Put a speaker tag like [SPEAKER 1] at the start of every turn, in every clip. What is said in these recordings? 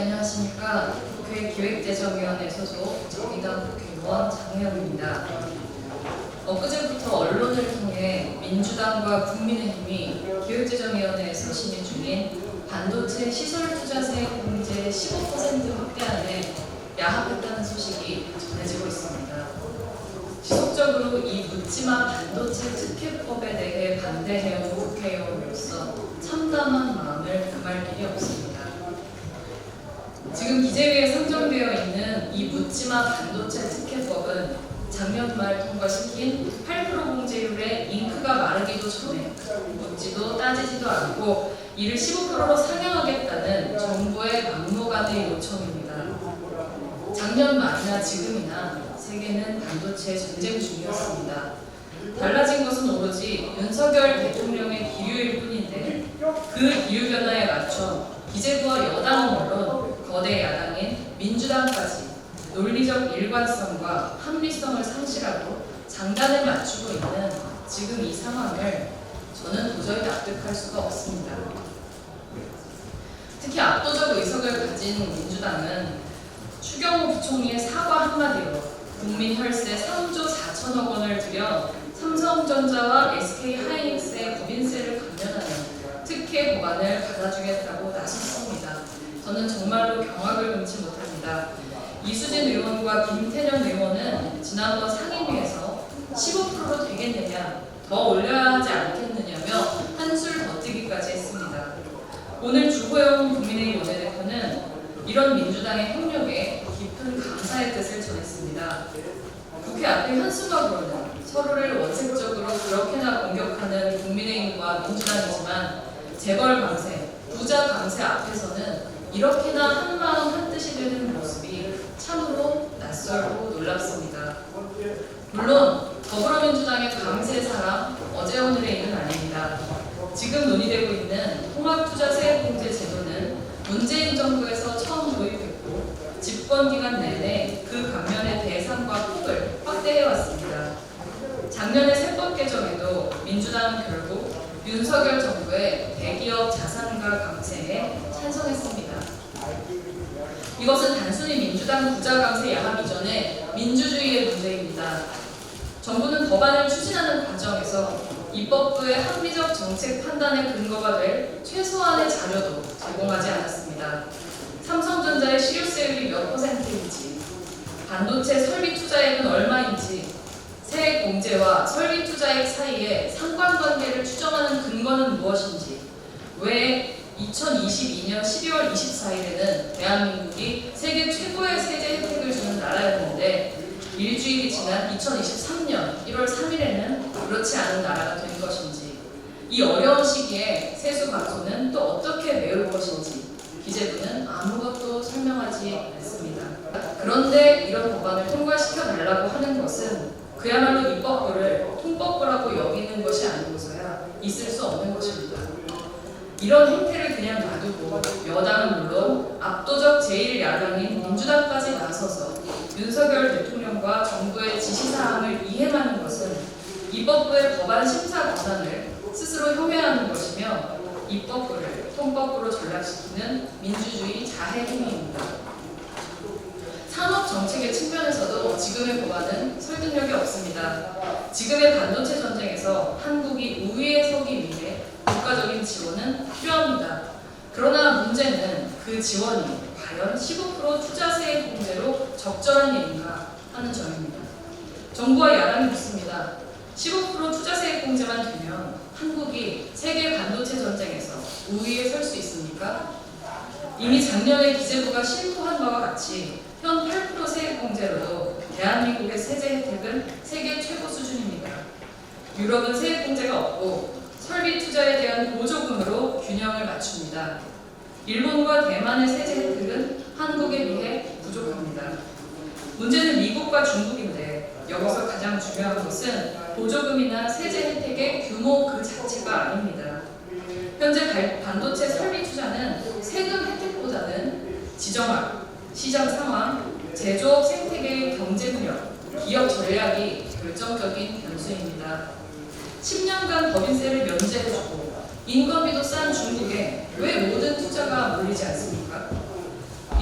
[SPEAKER 1] 안녕하십니까. 국회 기획재정위원회 소속 정의당 국회의원 장혜영입니다. 엊그제부터 언론을 통해 민주당과 국민의힘이 기획재정위원회에서 심의 중인 반도체 시설투자세 공제 15% 확대안에 야합했다는 소식이 전해지고 있습니다. 지속적으로 이 묻지마 반도체 특혜법에 대해 반대해온 국회의원으로서 참담한 마음을 금할 길이 없습니다. 지금 기재위에 상정되어 있는 이 묻지마 반도체 특혜법은 작년 말 통과시킨 8% 공제율에 잉크가 마르기도 전에 묻지도 따지지도 않고 이를 15%로 상향하겠다는 정부의 막무가내 요청입니다. 작년 말이나 지금이나 세계는 반도체 전쟁 중이었습니다. 달라진 것은 오로지 윤석열 대통령의 기류일 뿐인데 그 기류 변화에 맞춰 기재부와 여당은 물론 거대 야당인 민주당까지 논리적 일관성과 합리성을 상실하고 장단을 맞추고 있는 지금 이 상황을 저는 도저히 납득할 수가 없습니다. 특히 압도적 의석을 가진 민주당은 추경호 부총리의 사과 한마디로 국민 혈세 3조 4천억 원을 들여 삼성전자와 SK하이닉스의 법인세를 감면하는 특혜 법안을 받아주겠다고 나섰습니다. 저는 정말로 경악을 금치 못합니다. 이수진 의원과 김태년 의원은 지난번 상임위에서 15%로 되겠느냐, 더 올려야 하지 않겠느냐며 한술 버티기까지 했습니다. 오늘 주호영 국민의힘 원내대표는 이런 민주당의 협력에 깊은 감사의 뜻을 전했습니다. 국회 앞에 현수막으로는 서로를 원색적으로 그렇게나 공격하는 국민의힘과 민주당이지만 재벌 강세, 부자 강세 앞에서는 이렇게나 한마음 한뜻이 되는 모습이 참으로 낯설고 놀랍습니다. 물론 더불어민주당의 강세 사랑 어제 오늘의 일은 아닙니다. 지금 논의되고 있는 통합투자세 공제 제도는 문재인 정부에서 처음 도입했고 집권 기간 내내 그 감면의 대상과 폭을 확대해왔습니다. 작년의 세법 개정에도 민주당은 결국 윤석열 정부의 대기업 자산가 강세에 찬성했습니다. 이것은 단순히 민주당 부자 강세 야합 이전의 민주주의의 문제입니다. 정부는 법안을 추진하는 과정에서 입법부의 합리적 정책 판단의 근거가 될 최소한의 자료도 제공하지 않았습니다. 삼성전자의 실효세율이 몇 %인지, 반도체 설비 투자액은 얼마인지, 세액 공제와 설비 투자액 사이에 상관관계를 추정하는 근거는 무엇인지, 왜 2022년 12월 24일에는 대한민국이 세계 최고의 세제 혜택을 주는 나라였는데 일주일이 지난 2023년 1월 3일에는 그렇지 않은 나라가 된 것인지, 이 어려운 시기에 세수 감소는 또 어떻게 메울 것인지 기재부는 아무것도 설명하지 않습니다. 그런데 이런 법안을 통과시켜달라고 하는 것은 그야말로 입법부를 통법부라고 여기는 것이 아니고서야 있을 수 없는 것입니다. 이런 행태를 그냥 놔두고 여당은 물론 압도적 제1야당인 민주당까지 나서서 윤석열 대통령과 정부의 지시사항을 이행하는 것은 입법부의 법안 심사 권한을 스스로 혐오하는 것이며 입법부를 통법부로 전락시키는 민주주의 자해 행위입니다. 산업 정책의 측면에서도 지금의 법안은 설득력이 없습니다. 지금의 반도체 전쟁에서 한국이 우위에 서기 위해 국가적인 지원은 필요합니다. 그러나 문제는 그 지원이 과연 15% 투자세 공제로 적절한 일인가 하는 점입니다. 정부와 야당이 묻습니다. 15% 투자세 공제만 되면 한국이 세계 반도체 전쟁에서 우위에 설 수 있습니까? 이미 작년에 기재부가 실토한 바와 같이 현 8% 세액 공제로도 대한민국의 세제 혜택은 세계 최고 수준입니다. 유럽은 세액 공제가 없고 설비 투자에 대한 보조금으로 균형을 맞춥니다. 일본과 대만의 세제 혜택은 한국에 비해 부족합니다. 문제는 미국과 중국인데 여기서 가장 중요한 것은 보조금이나 세제 혜택의 규모 그 자체가 아닙니다. 현재 반도체 설비 투자는 세금 혜택보다는 지정학, 시장 상황, 제조업 생태계의 경쟁력, 기업 전략이 결정적인 변수입니다. 10년간 법인세를 면제해주고 인건비도 싼 중국에 왜 모든 투자가 몰리지 않습니까?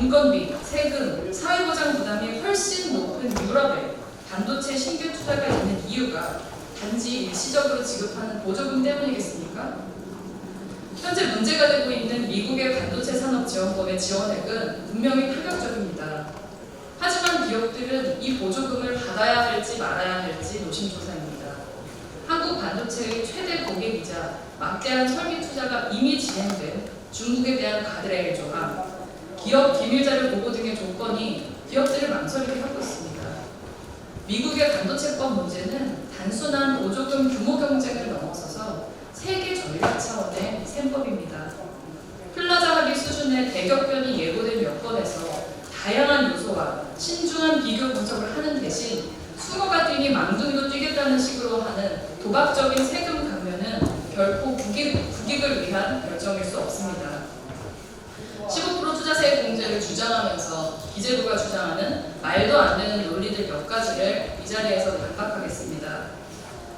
[SPEAKER 1] 인건비, 세금, 사회보장 부담이 훨씬 높은 유럽에 반도체 신규 투자가 있는 이유가 단지 일시적으로 지급하는 보조금 때문이겠습니까? 현재 문제가 되고 있는 미국의 반도체 산업 지원법의 지원액은 분명히 파격적입니다. 하지만 기업들은 이 보조금을 받아야 할지 말아야 할지 노심초사입니다. 한국 반도체의 최대 고객이자 막대한 설비 투자가 이미 진행된 중국에 대한 가드레일 조항, 기업 기밀자료 보고 등의 조건이 기업들을 망설이게 하고 있습니다. 미국의 반도체법 문제는 단순한 보조금 규모 경쟁을 넘어서서 세계 전략 차원의 셈법입니다. 플라자 합의 수준의 대격변이 예고된 여건에서 다양한 요소와 신중한 비교 분석을 하는 대신 숭어가 뛰니 망둥이도 뛰겠다는 식으로 하는 도박적인 세금 감면은 결코 국익을 위한 결정일 수 없습니다. 15% 투자세 공제를 주장하면서 기재부가 주장하는 말도 안 되는 논리들 몇 가지를 이 자리에서 반박하겠습니다.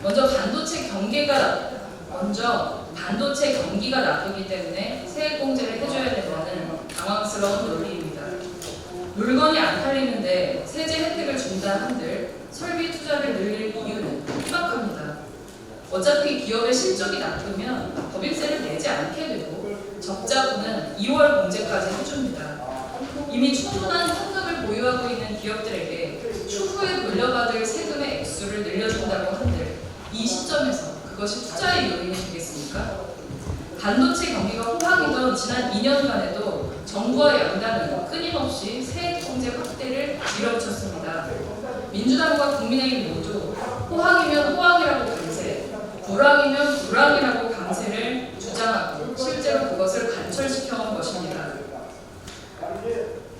[SPEAKER 1] 먼저 반도체 경기가 나쁘기 때문에 세액 공제를 해줘야 된다는 당황스러운 논리입니다. 물건이 안 팔리는데 세제 혜택을 준다 한들 설비 투자를 늘릴 이유는 희박합니다. 어차피 기업의 실적이 나쁘면 법인세를 내지 않게 되고 적자분은 2월 공제까지 해줍니다. 이미 충분한 현금을 보유하고 있는 기업들에게 추후에 물려받을 세금의 액수를 늘려준다고 한들 이 시점에서 그것이 투자의 요인이 되겠습니까? 반도체 경기가 호황이던 지난 2년간에도 정부와 양당은 끊임없이 세액 공제 확대를 밀어붙였습니다. 민주당과 국민의힘 모두 호황이면 호황이라고 강세, 불황이면 불황이라고 강세를 주장하고 실제로 그것을 관철시켜온 것입니다.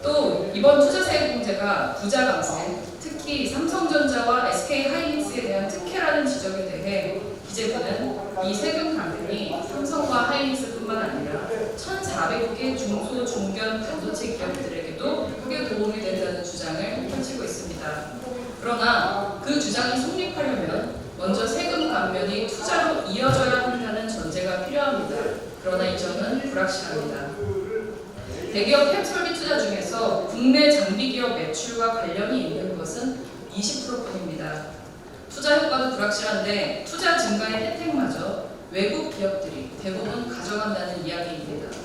[SPEAKER 1] 또 이번 투자세액 공제가 부자 강세, 특히 삼성전자와 SK하이닉스에 대한 특혜라는 지적에 대해 기재부는 이 세금 감면이 삼성과 하이닉스뿐만 아니라 1,400개 중소, 중견 반도체 기업들에게도 크게 도움이 된다는 주장을 펼치고 있습니다. 그러나 그 주장이 성립하려면 먼저 세금 감면이 투자로 이어져야 한다는 전제가 필요합니다. 그러나 이 점은 불확실합니다. 대기업 팹 설비 투자 중에서 국내 장비 기업 매출과 관련이 있는 것은 20%뿐입니다. 투자 효과도 불확실한데 투자 증가의 혜택마저 외국 기업들이 대부분 가져간다는 이야기입니다.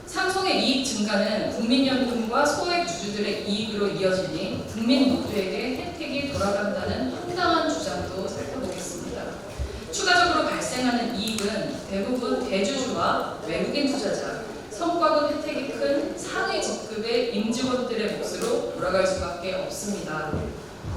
[SPEAKER 1] 삼성의 이익 증가는 국민연금과 소액 주주들의 이익으로 이어지니 국민 모두에게 혜택이 돌아간다는 황당한 주장도 살펴보겠습니다. 추가적으로 발생하는 이익은 대부분 대주주와 외국인 투자자, 성과급 혜택이 큰 상위 직급의 임직원들의 몫으로 돌아갈 수밖에 없습니다.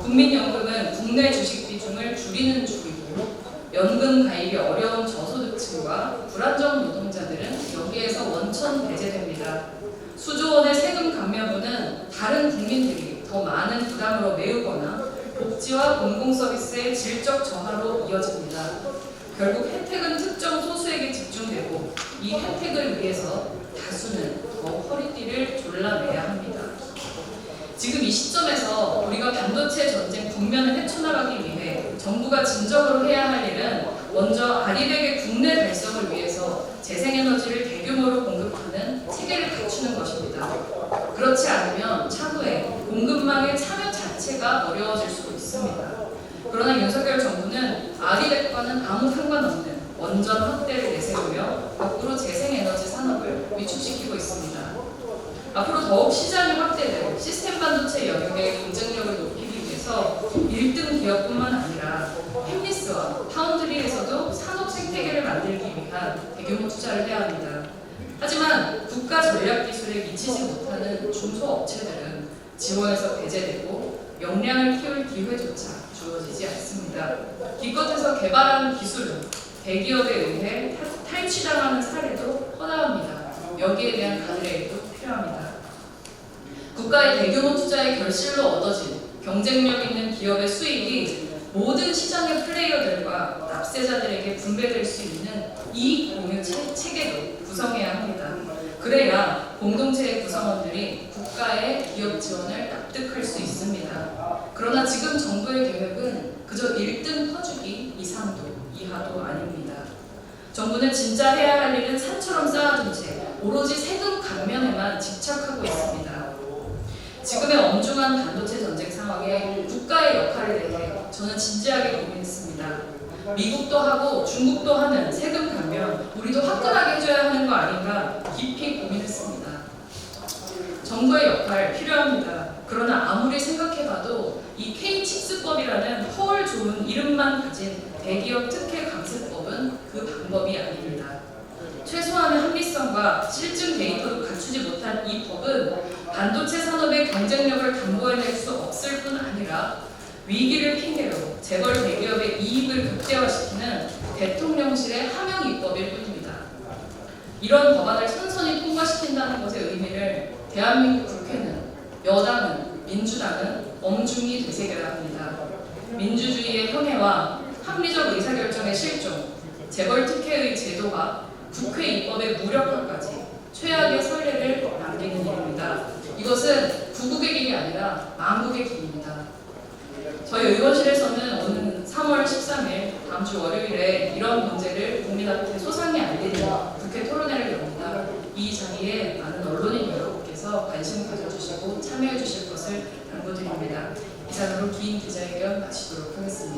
[SPEAKER 1] 국민연금은 국내 주식 비중을 줄이는 쪽이고 연금 가입이 어려운 저소득층과 불안정 노동자들은 여기에서 원천 배제됩니다. 수조 원의 세금 감면분은 다른 국민들이 더 많은 부담으로 메우거나 복지와 공공서비스의 질적 저하로 이어집니다. 결국 혜택은 특정 소수에게 집중되고 이 혜택을 위해서 다수는 더 허리띠를 졸라매야 합니다. 지금 이 시점에서 우리가 반도체 전쟁 국면을 헤쳐나가기 위해 정부가 진정으로 해야 할 일은 먼저 아리백의 국내 달성을 위해서 재생에너지를 대규모로 공급하는 체계를 갖추는 것입니다. 그렇지 않으면 차후에 공급망의 참여 자체가 어려워질 수도 있습니다. 그러나 윤석열 정부는 아리백과는 아무 상관없는 원전 확대를 내세우며 거꾸로 재생에너지 산업을 위축시키고 있습니다. 앞으로 더욱 시장이 확대될 시스템 반도체 영역의 경쟁력을 높이기 위해서 1등 기업뿐만 아니라 팹리스와 파운드리에서도 산업 생태계를 만들기 위한 대규모 투자를 해야 합니다. 하지만 국가 전략 기술에 미치지 못하는 중소업체들은 지원에서 배제되고 역량을 키울 기회조차 주어지지 않습니다. 기껏해서 개발하는 기술은 대기업에 의해 탈취당하는 사례도 허다합니다. 여기에 대한 가드레일도 필요합니다. 국가의 대규모 투자의 결실로 얻어진 경쟁력 있는 기업의 수익이 모든 시장의 플레이어들과 납세자들에게 분배될 수 있는 이익 공유 체계도 구성해야 합니다. 그래야 공동체의 구성원들이 국가의 기업 지원을 납득할 수 있습니다. 그러나 지금 정부의 계획은 그저 1등 퍼주기 이상도 이하도 아닙니다. 정부는 진짜 해야 할 일은 산처럼 쌓아둔 채 오로지 세금 감면에만 집착하고 있습니다. 정부의 역할에 대해 저는 진지하게 고민했습니다. 미국도 하고 중국도 하는 세금 감면 우리도 화끈하게 해줘야 하는 거 아닌가 깊이 고민했습니다. 정부의 역할 필요합니다. 그러나 아무리 생각해봐도 이 K-칩스법이라는 헐 좋은 이름만 가진 대기업 특혜 강세법은 그 방법이 아닙니다. 최소한의 합리성과 실증 데이터도 갖추지 못한 이 법은 반도체 산업의 경쟁력을 담보해낼 수 없을 뿐 아니라 위기를 핑계로 재벌 대기업의 이익을 극대화시키는 대통령실의 하명 입법일 뿐입니다. 이런 법안을 선선히 통과시킨다는 것의 의미를 대한민국 국회는, 여당은, 민주당은 엄중히 되새겨야 합니다. 민주주의의 형해와 합리적 의사결정의 실종, 재벌 특혜의 제도화, 국회 입법의 무력화까지 최악의 선례를 남기는 일입니다. 이것은 구국의 길이 아니라 망국의 길입니다. 저희 의원실에서는 오는 3월 13일 다음 주 월요일에 이런 문제를 국민한테 소상히 알리는 국회 토론회를 엽니다. 이 자리에 많은 언론인 여러분께서 관심 가져주시고 참여해 주실 것을 당부드립니다. 이상으로 긴 기자회견 마치도록 하겠습니다.